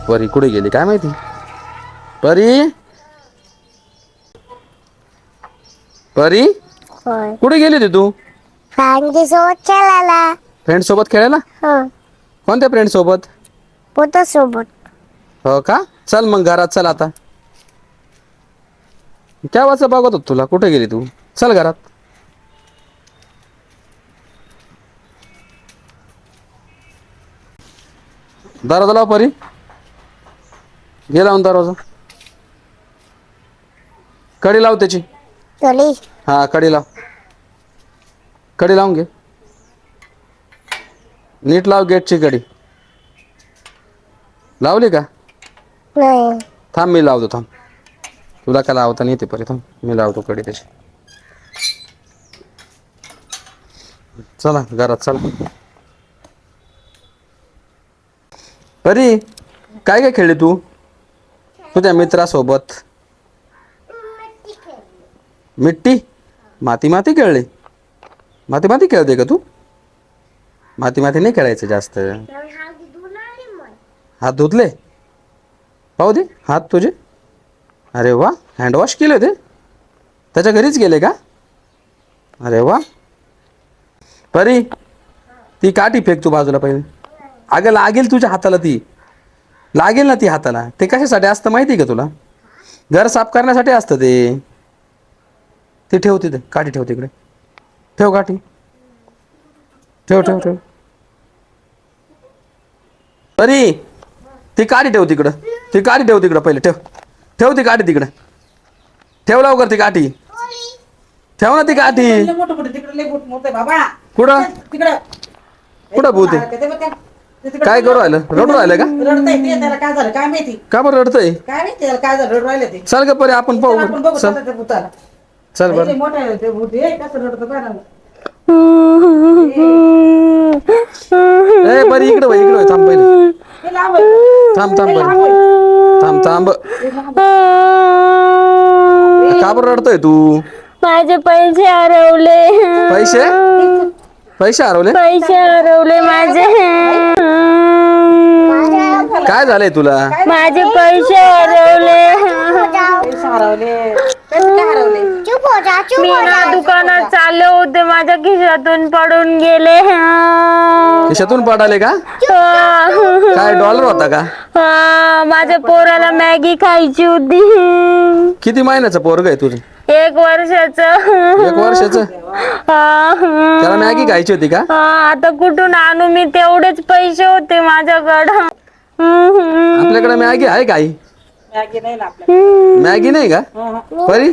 परी कुठे गेली काय माहिती. परी परी होय. कुठे गेली होती तू. फॅमिली सोबत खेळायला. फ्रेंड सोबत खेळायला. हो. कोणत्या फ्रेंड सोबत. पोता सोबत. हो का. चल मग घरात चल आता. केव्हाच बघत होत तुला. कुठे गेली तू. चल घरात. दरवाजा लाव परी. घे लावून दरवाजा. कडी लाव त्याची. चली. हा कडी लाव. कडी लावून घे. नीट लाव गेटची कडी. लावली का. नाही. थांब मी लावतो थांब. तुला काय लावता नाही येते परी. थांब मी लावतो कडी त्याची. चला घरात चला. परी काय काय खेळली तू तुझ्या मित्रासोबत. मिट्टी माती माती खेळली. माती माती खेळते का तू. माती माती नाही खेळायचं जास्त. हात धुतले. पाहू दे हात तुझे. अरे वा हँडवॉश केले ते. त्याच्या घरीच गेले का. अरे वा. परी ती काठी फेक तू बाजूला पहिले. अगं लागेल तुझ्या हाताला ती. लागेल ना ती हाताला. ते कशासाठी असतं माहिती का तुला. घर साफ करण्यासाठी असतं ते. ती ठेव तिथे. काठी ठेव तिकडे. ठेव काठी. ठेव ठेव ठेव. परी ती काठी ठेव तिकडं. ती काठी ठेव तिकडं पहिले. ठेव ठेव ती काठी तिकडं. ठेव लवकर ती काठी. ठेव ना ती काठी. कुठं कुठं भूत आहे. काय करू राहिलं. रडू राहिलं का. रडतय ते. त्याला काय झालं काय माहिती. का बरं रडतंय. काय माहिती त्याला काय झालं. रडू राहिले ते. चल ग परी आपण आपण पाहू. बघू चल चला त्या भूताला. चल बरं. लय मोठं आहे ते भूत. हे कसं रडतं काय झालं. ए परी इकडे वळ इकडे वळ. थांब पहिले. हे लांब थांब थांब परी. थांब थांब. का बरं रडतोय तू. माझे पैसे हरवले. पैसे पैसे हरवले. पैसे हरवले माझे. काय झालंय तुला. माझे पैसे हरवले. पैसे हरवले. पैसे काय हरवले. मी ना दुकानात चालले होते. माझ्या खिशातून पडून गेले. खिशातून पडाले का. काय डॉलर होता का. माझ्या पोराला मॅगी खायची होती. किती महिन्याचं पोरग आहे तुझं. 1 वर्षाचं. 1 वर्षाचं. त्याला मॅगी खायची होती का. आता कुठून आणू मी. तेवढेच पैसे होते माझ्याकडं. आपल्याकडे मॅगी आहे का आई. मॅगी नाही ना आपल्याकडे. मॅगी नाही का. परी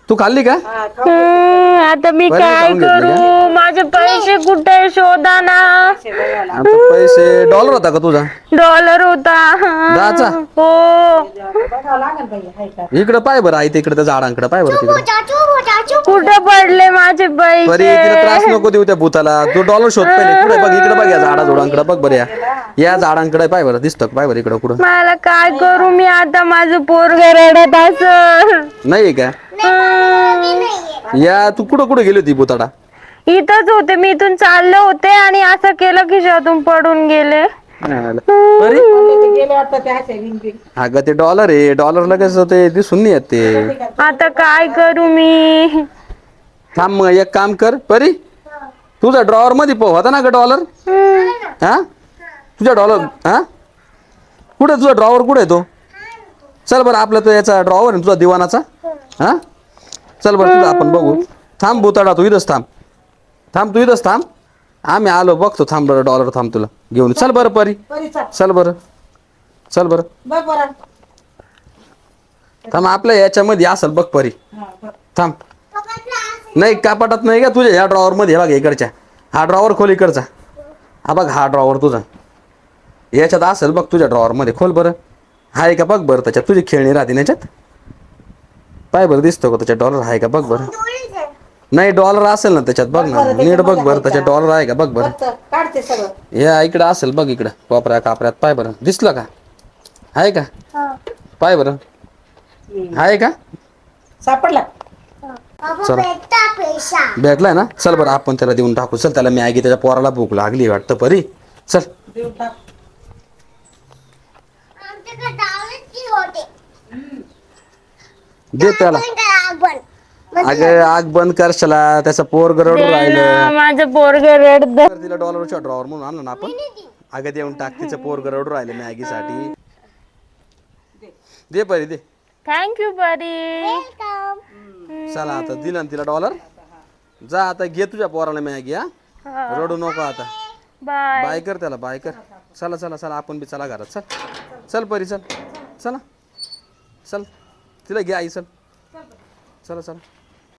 तू खाल्ली का. आता मी बरं, काय खाऊन घेतली करू. माझे पैसे कुठे शोधा ना. आता पैसे डॉलर होता का तुझा. डॉलर होता. 10चा? हो. बघावं लागेल बाई. हाय का. इकडं पाय बरं आई. तिकडे त्या झाडांकडे पाय बरं तिकडे. कुठे पडले माझे परी पैसे. तिला त्रास नको देऊ त्या भूताला. तू डॉलर शोध पहिले. पुढे बघ इकडे बघ. या झाडा झोडांकडे बघ बरं. या झाडांकडे पाय बरं. दिसतं पाय बरं इकडं कुठं. मला काय करू मी आता. माझं पोरग रडत असं. नाही का. या तू कुठं कुठं गेली होती भूताडा. इथंच होते. मी इथून चालले होते आणि असं केलं की खिशातून पडून गेले. परी ते गेले वाटतं ते असे रिंग. अगं ते डॉलर आहे. डॉलर लगेच ते दिसून नाही येत ते. आता काय करू मी. थांब मग एक काम कर परी. तुझा ड्रॉवर मध्ये होता ना ग डॉलर. हा तुझ्या डॉलर. हा कुठे तुझा ड्रॉवर कुठे आहे तो. चल बरं आपला तो याचा ड्रॉवर आहे तुझा दिवाणाचा. हा चल बरं तुझं आपण बघू. थांब भूताडा तू इथंच थांब. थांब तू इथंच थांब. आम्ही आलो बघतो. थांब बरं डॉलर थांब तुला घेऊन. चल बरं परी. परीचा चल बरं. चल बरं. बघ बरं. थांब आपल्या याच्यामध्ये असेल बघ परी. हा, बघ. थांब. नाही कापाटात नाही का तुझ्या ह्या ड्रॉवर मध्ये. हे बघ इकडच्या. हा ड्रॉवर खोल इकडचा. हा बघ हा ड्रॉवर तुझा. याच्यात असेल बघ तुझ्या ड्रॉवर मध्ये. खोल बरं. आहे का बघ बरं. त्याच्यात तुझी खेळणी राहते ना याच्यात. पाय बरं दिसतो का त्याच्यात डॉलर आहे का बघ बरं. नाही डॉलर असेल ना त्याच्यात बघ ना. नीट बघ बरं त्याच्यात डॉलर आहे का बघ बरं. बघ तर, काढते सगळं. या इकडं असेल बघ इकडं. कोपऱ्या कापऱ्यात पाय बरं. दिसलं का. आहे का. पाय बरं. आहे का. सापडला. चल भेटलाय ना. चल बरं आपण त्याला देऊन टाकू. चल त्याला मॅगी. त्याच्या पोराला भूक लागली वाटतं परी. चल देऊन टाक. दे त्याला. अगं आग बंद कर चला, त्याचं पोरग रडून राहिलं. माझं पोरग रडत. तर तिला डॉलरच्या ड्रॉवर म्हणून आणलं ना आपण. अगं देऊन टाक, तिचं पोरग रडून राहिलं मॅगीसाठी. दे परी दे. थँक्यू परी. चला आता दिलं ना तिला डॉलर. जा आता घे तुझ्या पोराला मॅगी. हा रडू नको आता. बाय. बाय कर त्याला, बाय कर. चला चला चला आपण बी चला घरात. चल चल परी चल. चला चल तिला घे आई. चल चला चला.